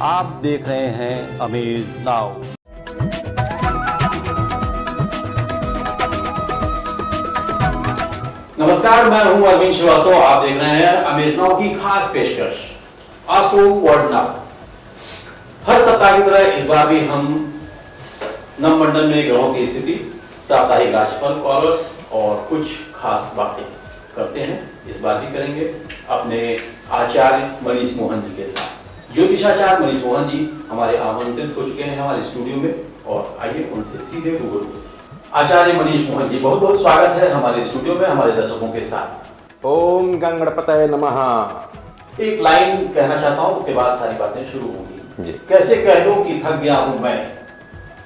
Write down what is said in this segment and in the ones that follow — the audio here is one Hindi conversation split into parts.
आप देख रहे हैं अमेज नाउ। नमस्कार, मैं हूं अरविंद श्रीवास्तव। आप देख रहे हैं अमेज नाउ की खास पेशकश आस्ट्रो वर्ल्ड नाउ। हर सप्ताह की तरह इस बार भी हम नवमंडल में ग्रहों की स्थिति, साप्ताहिक राशिफल, कॉलर्स और कुछ खास बातें करते हैं। इस बार भी करेंगे अपने आचार्य मनीष मोहन जी के साथ। ज्योतिषाचार्य मनीष मोहन जी हमारे आमंत्रित हो चुके हैं हमारे स्टूडियो में, और आइए उनसे सीधे रूबरू। आचार्य मनीष मोहन जी, बहुत बहुत स्वागत है हमारे स्टूडियो में हमारे दर्शकों के साथ। ओम गणपतये नमः। एक लाइन कहना चाहता हूँ, उसके बाद सारी बातें शुरू होंगी जी। कैसे कह दो कि थक गया हूं मैं,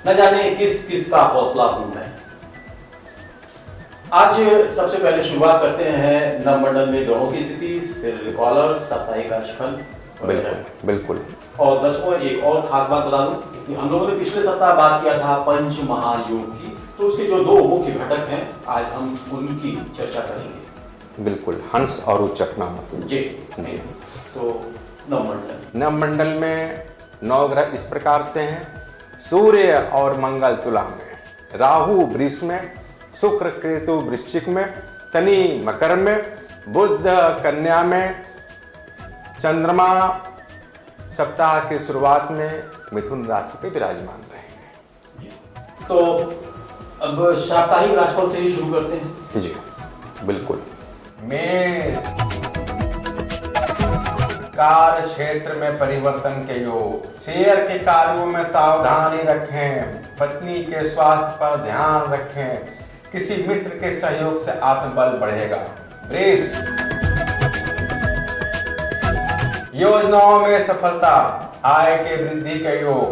न जाने किस किस का हौसला हूं मैं। आज सबसे पहले शुरुआत करते हैं नवमंडल में ग्रहों की स्थिति, फिर कॉलर, साप्ताहिक राशिफल। बिल्कुल। और दर्शकों, एक और खास बात बता दूं कि हम लोगों ने पिछले सप्ताह बात किया था पंच महायोग की, तो उसके जो दो मुख्य घटक हैं आज हम उनकी चर्चा करेंगे। बिल्कुल, हंस और उच्चक नामक। जी। तो नवमंडल में 9 ग्रह इस प्रकार से हैं। सूर्य और मंगल तुला में, राहु वृष में, शुक्र केतु वृश्चिक में, शनि मकर में, बुध कन्या में, चंद्रमा सप्ताह की शुरुआत में मिथुन राशि पे विराजमान रहेंगे। तो अब साप्ताहिक राशिफल से ही शुरू करते हैं। जी बिल्कुल। मेष, कार्य क्षेत्र में परिवर्तन के योग, शेयर के कार्यों में सावधानी रखें, पत्नी के स्वास्थ्य पर ध्यान रखें, किसी मित्र के सहयोग से आत्मबल बढ़ेगा। वृष, योजनाओं में सफलता, आय के वृद्धि के योग,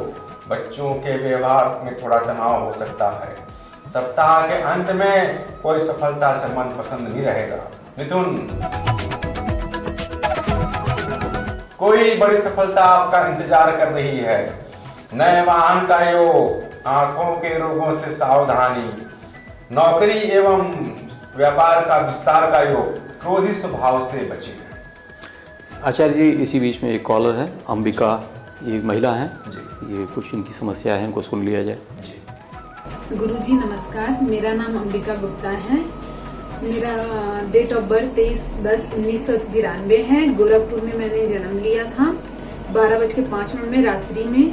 बच्चों के व्यवहार में थोड़ा तनाव हो सकता है। सप्ताह के अंत में कोई सफलता से मन पसंद नहीं रहेगा। मिथुन, कोई बड़ी सफलता आपका इंतजार कर रही है। नए वाहन का योग, आंखों के रोगों से सावधानी, नौकरी एवं व्यापार का विस्तार का योग, क्रोधी स्वभाव से बचिए। आचार्य जी, इसी बीच में एक कॉलर है, अंबिका, ये महिला हैं जी। ये कुछ इनकी समस्या है, इनको सुन लिया जाए। जी। गुरुजी नमस्कार, मेरा नाम अंबिका गुप्ता है। मेरा डेट ऑफ बर्थ 23/10/1993 है। गोरखपुर में मैंने जन्म लिया था 12:05 में रात्रि में,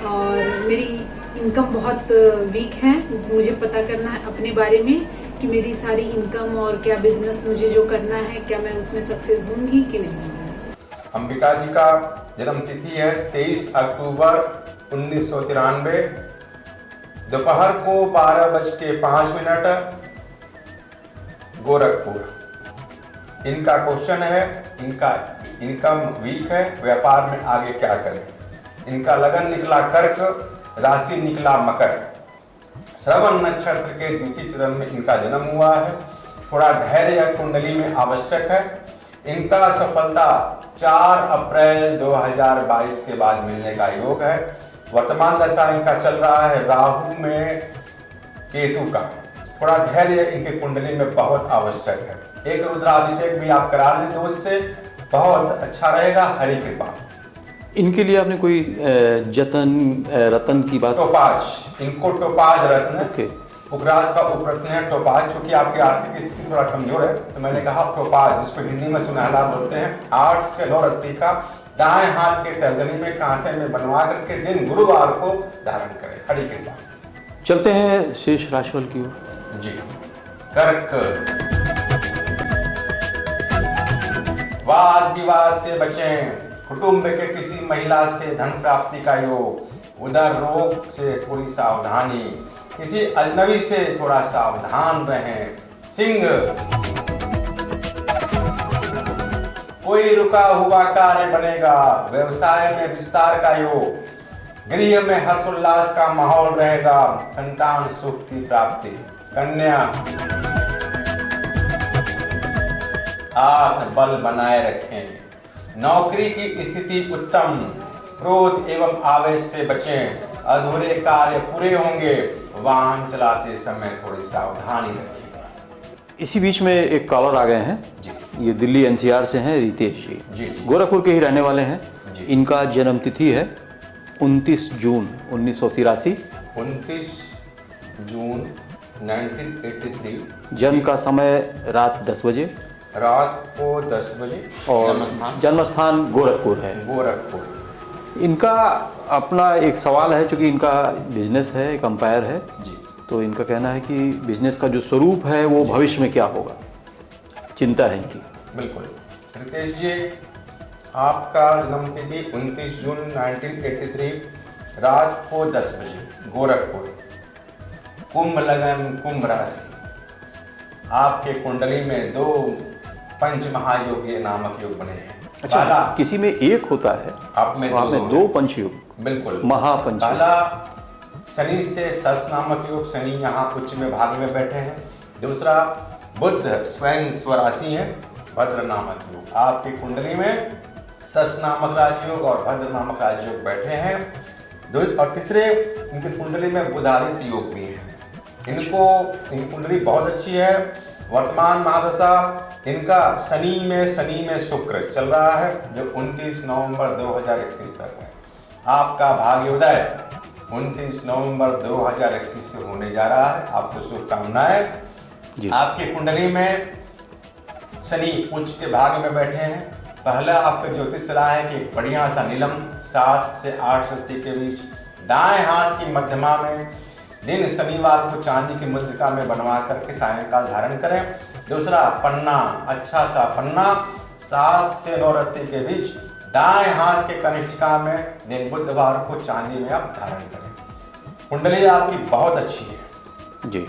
और मेरी इनकम बहुत वीक है। मुझे पता करना है अपने बारे में कि मेरी सारी इनकम और क्या बिजनेस मुझे जो करना है, क्या मैं उसमें सक्सेस होंगी कि नहीं। अंबिका जी का जन्म तिथि है 23 अक्टूबर 1993, दोपहर को 12:05 गोरखपुर। इनका क्वेश्चन है, इनका इनकम वीक है, व्यापार में आगे क्या करें। इनका लगन निकला कर्क, राशि निकला मकर, श्रवण नक्षत्र के द्वितीय चरण में इनका जन्म हुआ है। थोड़ा धैर्य कुंडली में आवश्यक है। इनका सफलता 4 अप्रैल 2022 के बाद मिलने का योग है। वर्तमान दशा इनका चल रहा है राहु में केतु का। थोड़ा धैर्य इनके कुंडली में बहुत आवश्यक है। एक रुद्राभिषेक भी आप करा लें दोस्त से, बहुत अच्छा रहेगा। हरि कृपा। इनके लिए आपने कोई जतन रतन की बात? टोपाज, इनको टोपाज रत्न, ओके। पुखराज का उपरत्न है टोपाज। चूंकि आपकी आर्थिक स्थिति थोड़ा कमजोर है, तो मैंने कहा टोपाज, जिसको हिंदी में सुनहरा बोलते हैं, 8 से 9 रत्ती का दाएं हाथ के तर्जनी में कांसे में बनवा करके दिन गुरुवार को धारण करें। हरि कृपा। चलते हैं शेष राशिफल की ओर। जी। कर्क, वाद विवाद से बचें, कुटुंब के किसी महिला से धन प्राप्ति का योग, उदर रोग से थोड़ी सावधानी, किसी अजनबी से थोड़ा सावधान रहें। सिंह, कोई रुका हुआ कार्य बनेगा, व्यवसाय में विस्तार का योग, गृह में हर्षोल्लास का माहौल रहेगा, संतान सुख की प्राप्ति। कन्या, आत्मबल बनाए रखें, नौकरी की स्थिति उत्तम, क्रोध एवं आवेश से बचें, अधूरे कार्य पूरे होंगे, वाहन चलाते समय थोड़ी सावधानी रखिएगा। इसी बीच में एक कॉलर आ गए हैं जी ये दिल्ली एनसीआर से हैं रितेश जी जी जी गोरखपुर के ही रहने वाले हैं जी। इनका जन्म तिथि है 29 जून 1983 29 जून 1983 जन्म का समय रात 10 बजे रात को 10 बजे और जन्म स्थान गोरखपुर है। गोरखपुर। इनका अपना एक सवाल है चूँकि इनका बिजनेस है एक अंपायर है जी तो इनका कहना है कि बिजनेस का जो स्वरूप है वो भविष्य में क्या होगा चिंता है इनकी। बिल्कुल रितेश जी, आपका जन्म तिथि 29 जून 1983 रात को 10 बजे गोरखपुर, कुंभ लगन कुंभ राशि। आपके कुंडली में 2 पंच महायोग नामक योग बने हैं। अच्छा पहला किसी में एक होता है आप में वहाँ में 2 पंचयोग बिल्कुल महापंचयोग। पहला शनि से सस नामक योग, शनि यहाँ उच्च में भाग में बैठे हैं। दूसरा बुध स्वयं स्वराशि है, भद्र नामक योग। आपकी कुंडली में सस नामक राजयोग और भद्र नामक राजयोग बैठे हैं। और तीसरे इनकी कुंडली में बुधादित्य योग भी है। इनकी कुंडली बहुत अच्छी है। वर्तमान महादशा इनका शनि में शुक्र चल रहा है जो 29 नवंबर 2021 तक है। आपका भाग्योदय 29 नवंबर 2021 से होने जा रहा है। आपको शुभकामनाएं। आपकी कुंडली में शनि उच्च के भाग में बैठे हैं। पहला आपका ज्योतिष सलाह है कि बढ़िया सा नीलम 7 से 8 रत्ती के बीच दाएं हाथ की मध्यमा में दिन शनिवार को चांदी की मुद्रिका में बनवा करके सायंकाल धारण करें। दूसरा पन्ना, अच्छा सा पन्ना 7 से 9 रत्ती के बीच दाएं हाथ के कनिष्ठिका में दिन बुधवार को चांदी में आप धारण करें। कुंडली आपकी बहुत अच्छी है जी।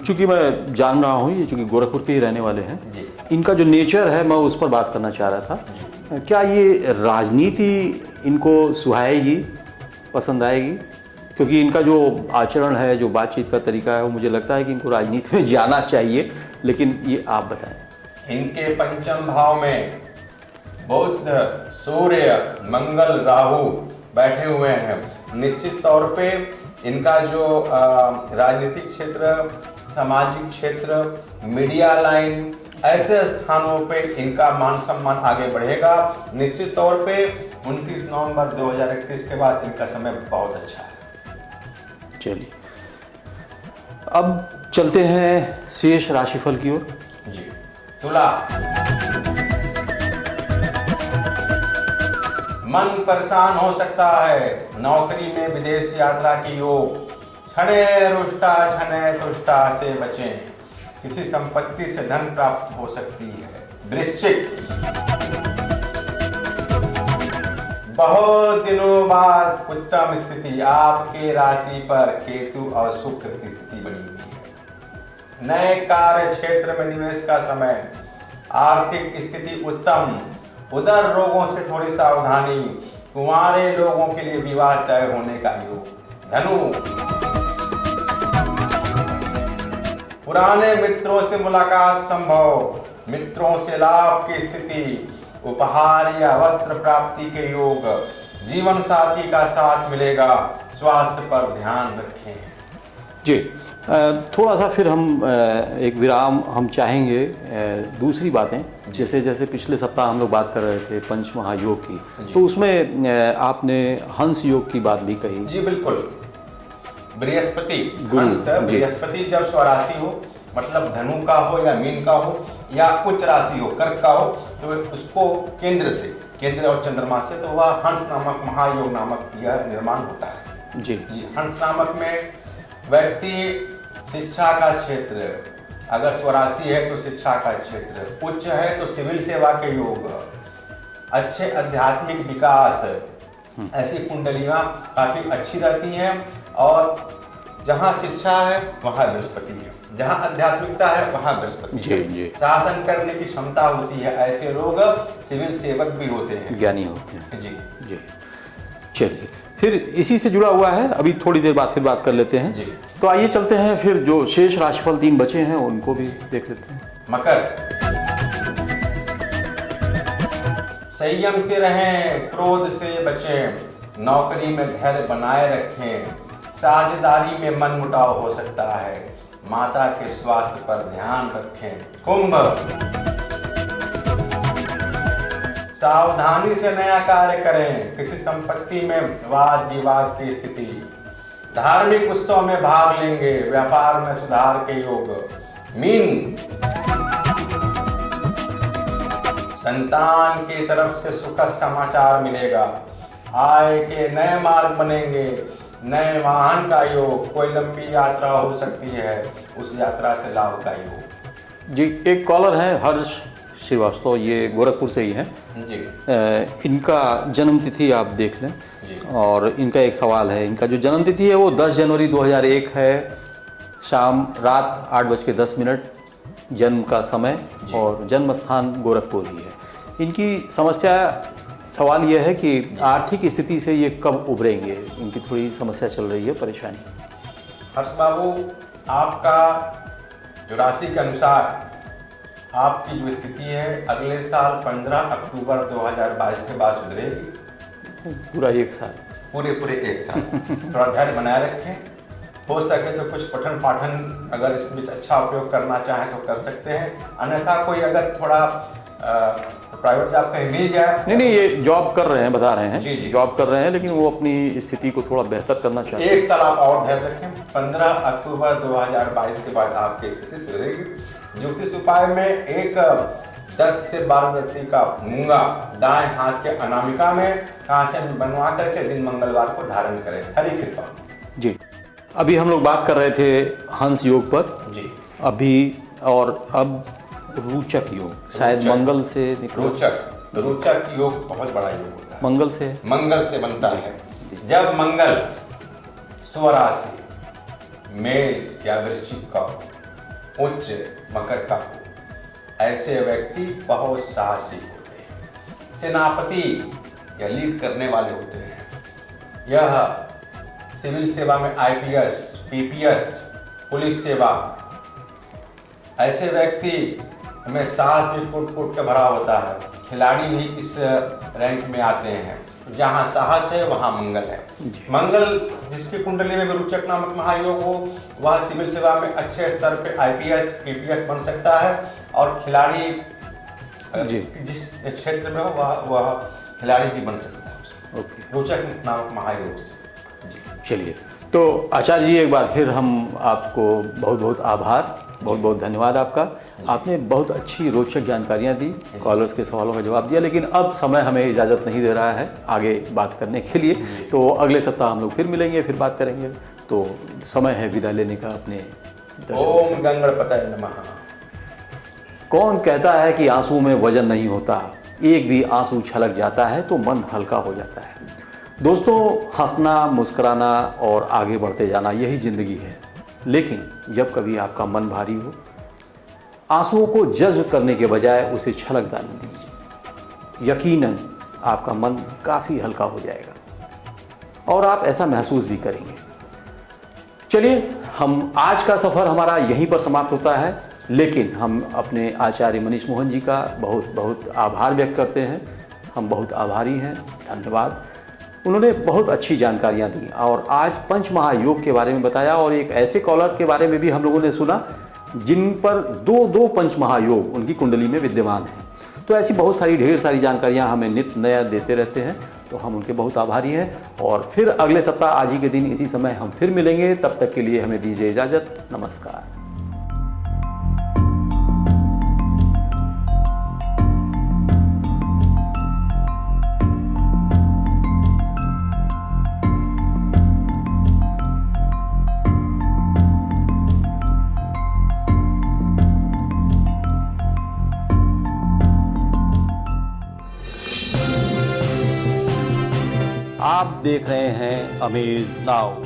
चूंकि मैं जान रहा हूँ ये चूंकि गोरखपुर के ही रहने वाले हैं जी। इनका जो नेचर है मैं उस पर बात करना चाह रहा था। क्या ये राजनीति इनको सुहाएगी, पसंद आएगी? क्योंकि इनका जो आचरण है, जो बातचीत का तरीका है वो मुझे लगता है कि इनको राजनीति में जाना चाहिए, लेकिन ये आप बताएं। इनके पंचम भाव में बुध, सूर्य, मंगल, राहु बैठे हुए हैं। निश्चित तौर पे इनका जो राजनीतिक क्षेत्र, सामाजिक क्षेत्र, मीडिया लाइन, ऐसे स्थानों पे इनका मान सम्मान आगे बढ़ेगा। निश्चित तौर पे 29 नवंबर 2021 के बाद इनका समय बहुत अच्छा है। चलिए अब चलते हैं शेष राशिफल की ओर। जी। तुला, मन परेशान हो सकता है। नौकरी में विदेश यात्रा की योग। छने रुष्टा छने तुष्टा से बचें। किसी संपत्ति से धन प्राप्त हो सकती है। वृश्चिक, बहुत दिनों बाद उत्तम स्थिति। आपके राशि पर केतु और शुक्र की स्थिति बनी हुई है। नए कार्य क्षेत्र में निवेश का समय। आर्थिक स्थिति उत्तम। उदर रोगों से थोड़ी सावधानी। कुंवारे लोगों के लिए विवाह तय होने का योग। धनु, पुराने मित्रों से मुलाकात संभव। मित्रों से लाभ की स्थिति। उपहार या वस्त्र प्राप्ति के योग। जीवन साथी का साथ मिलेगा। स्वास्थ्य पर ध्यान रखें। जी। थोड़ा सा फिर हम एक विराम हम चाहेंगे दूसरी बातें, जैसे जैसे पिछले सप्ताह हम लोग बात कर रहे थे पंच महायोग की, तो उसमें आपने हंस योग की बात भी कही। जी बिल्कुल। बृहस्पति, हंस बृहस्पति जब स्वराशि हो, मतलब धनु का हो या मीन का हो या उच्च राशि हो, कर्क का हो, तो उसको केंद्र और चंद्रमा से, तो वह हंस नामक महायोग नामक यह निर्माण होता है। जी जी। हंस नामक में व्यक्ति शिक्षा का क्षेत्र, अगर स्वराशि है तो शिक्षा का क्षेत्र, उच्च है तो सिविल सेवा के योग, अच्छे आध्यात्मिक विकास, ऐसी कुंडलियां काफी अच्छी रहती हैं। और जहाँ शिक्षा है वहाँ बृहस्पति है, जहाँ आध्यात्मिकता है वहाँ बृहस्पति है। शासन करने की क्षमता होती है। ऐसे लोग सिविल सेवक भी होते हैं, ज्ञानी होते हैं। जी जी। चलिए फिर इसी से जुड़ा हुआ है, अभी थोड़ी देर बाद फिर बात कर लेते हैं। जी। तो आइए चलते हैं फिर जो शेष राशिफल 3 बचे हैं उनको भी देख लेते हैं। मकर, संयम से रहें, क्रोध से बचें, नौकरी में धैर्य बनाए रखें। साझेदारी में मनमुटाव हो सकता है। माता के स्वास्थ्य पर ध्यान रखें। कुंभ, सावधानी से नया कार्य करें, किसी संपत्ति में वाद विवाद की स्थिति। धार्मिक उत्सव में भाग लेंगे, व्यापार में सुधार के योग। मीन, संतान की तरफ से सुखद समाचार मिलेगा, आय के नए मार्ग बनेंगे, नए वाहन का योग, कोई लंबी यात्रा हो सकती है, उस यात्रा से लाभ का योग। जी, एक कॉलर है हर्ष श्रीवास्तव, ये गोरखपुर से ही हैं जी। इनका जन्म तिथि आप देख लें जी। और इनका एक सवाल है। इनका जो जन्म तिथि है वो 10 जनवरी 2001 है, शाम रात 8:10 जन्म का समय और जन्म स्थान गोरखपुर ही है। इनकी समस्या, सवाल यह है कि आर्थिक स्थिति से ये कब उभरेंगे, इनकी थोड़ी समस्या चल रही है, परेशानी। हर्ष बाबू, आपका जो राशि के अनुसार आपकी जो स्थिति है अगले साल 15 अक्टूबर 2022 के बाद सुधरेगी। पूरा एक साल, पूरे 1 साल थोड़ा धैर्य बनाए रखें। हो सके तो कुछ पठन पाठन अगर इसमें अच्छा उपयोग करना चाहें तो कर सकते हैं, अन्यथा कोई अगर थोड़ा प्राइवेट जॉब कहीं मिल जाए। नहीं, ये जॉब कर रहे हैं, बता रहे हैं। जी। जॉब कर रहे हैं, लेकिन वो अपनी स्थिति को थोड़ा बेहतर करना चाहते हैं। 1 साल आप और धैर्य रखें। 15 अक्टूबर 2022 के बाद आपकी स्थिति सुधरेगी। ज्योतिष उपाय में एक 10 से 12 व्यक्ति का मूंगा दाएं हाथ के अनामिका में कांसे में बनवा करके दिन मंगलवार को धारण करें। हरि कृपा। जी, अभी हम लोग बात कर रहे थे हंस योग पर जी। अभी, और अब रोचक योग, शायद मंगल से निकला। रोचक योग बहुत बड़ा योग होता है। मंगल से बनता है। जब मंगल स्वराशि मेष या वृश्चिक का उच्च मकर का हो, ऐसे व्यक्ति बहुत साहसी होते हैं, सेनापति या लीड करने वाले होते हैं। यह सिविल सेवा में IPS, PPS, पुलिस सेवा, ऐसे व्यक्ति में साहस भी कूट के भरा होता है। खिलाड़ी भी इस रैंक में आते हैं। जहाँ साहस है वहाँ मंगल है। मंगल जिसकी कुंडली में रोचक नामक महायोग हो, वह सिविल सेवा में अच्छे स्तर पे IPS, PPS बन सकता है और खिलाड़ी जिस क्षेत्र में हो वह खिलाड़ी भी बन सकता है। ओके, रोचक नामक महायोग से। चलिए, तो आचार्य जी एक बार फिर हम आपको बहुत बहुत आभार, बहुत बहुत धन्यवाद आपका। आपने बहुत अच्छी रोचक जानकारियां दी, कॉलर्स के सवालों का जवाब दिया, लेकिन अब समय हमें इजाज़त नहीं दे रहा है आगे बात करने के लिए। तो अगले सप्ताह हम लोग फिर मिलेंगे, फिर बात करेंगे। तो समय है विदा लेने का अपने। ओम गणपतये नमः। कौन कहता है कि आंसू में वजन नहीं होता, एक भी आंसू छलक जाता है तो मन हल्का हो जाता है। दोस्तों, हंसना, मुस्कुराना और आगे बढ़ते जाना यही ज़िंदगी है। लेकिन जब कभी आपका मन भारी हो, आंसुओं को जज्ब करने के बजाय उसे छलक डालने दीजिए। यकीनन आपका मन काफ़ी हल्का हो जाएगा और आप ऐसा महसूस भी करेंगे। चलिए, हम आज का सफ़र हमारा यहीं पर समाप्त होता है, लेकिन हम अपने आचार्य मनीष मोहन जी का बहुत बहुत आभार व्यक्त करते हैं। हम बहुत आभारी हैं, धन्यवाद। उन्होंने बहुत अच्छी जानकारियां दी और आज पंच महायोग के बारे में बताया, और एक ऐसे कॉलर के बारे में भी हम लोगों ने सुना जिन पर दो पंच महायोग उनकी कुंडली में विद्यमान हैं। तो ऐसी बहुत सारी ढेर सारी जानकारियां हमें नित्य नया देते रहते हैं, तो हम उनके बहुत आभारी हैं। और फिर अगले सप्ताह आज ही के दिन इसी समय हम फिर मिलेंगे। तब तक के लिए हमें दीजिए इजाज़त। नमस्कार। आप देख रहे हैं अमेज नाउ।